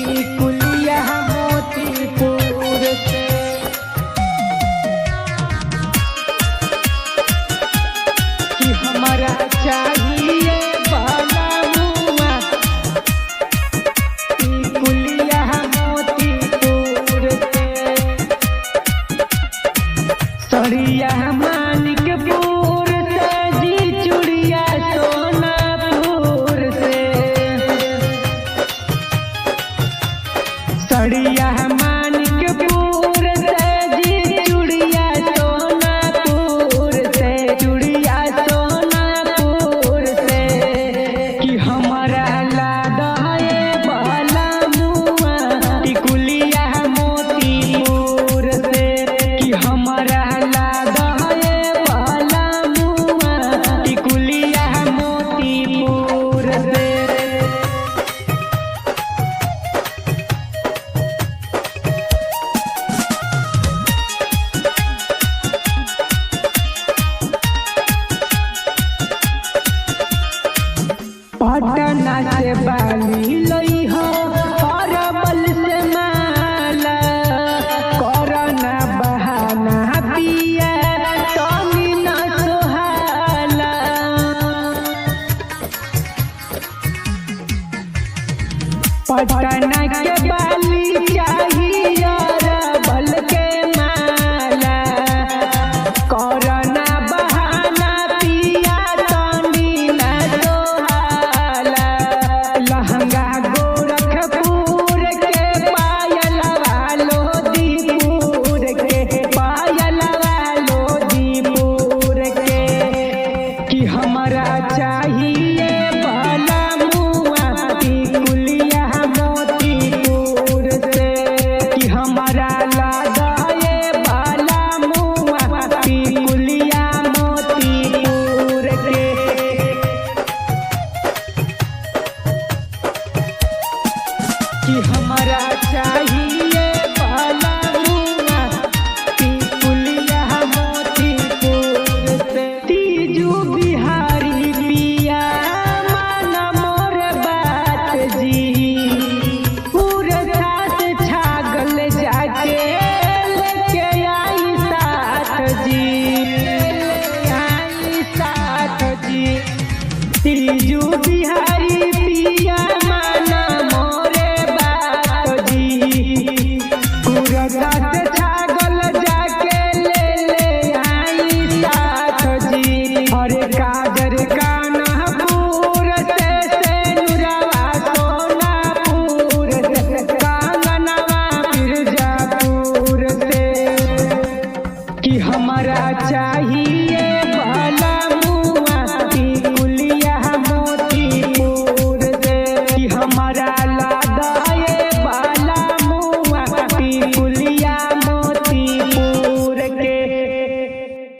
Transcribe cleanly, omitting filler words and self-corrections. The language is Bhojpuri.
टिकुलिया मोतीपुर से कि हमारा चाहिए बालामुआ टिकुलिया मोतीपुर से सड़िया मानिकपुर से जी चूड़िया सोनापुर से सड़िया मानिकपुर से जी चूड़िया सोनापुर से चूड़िया सोनापुर से कि हमारा लादा है बालामुआ टिकुलिया मोतीपुर से कि हमारा लादा है बालामुआ टिकुलिया मोतीपुर से पटना से बाली लई हो अरवल से माला करना बहाना पिया तनी न सोहाला पटना के बाली चाहिए अरवल के माला करना बहाना पिया तनी न सोहाला लहंगा गोरखपुर के पायल वालो दीपुर के पायल वालो दीपुर के कि हमारा चाहिए बालामुआ टिकुलिया मोतीपुर से कि हमारा लादा ये बालामुआ टिकुलिया मोतीपुर के कि हमारा चाहिए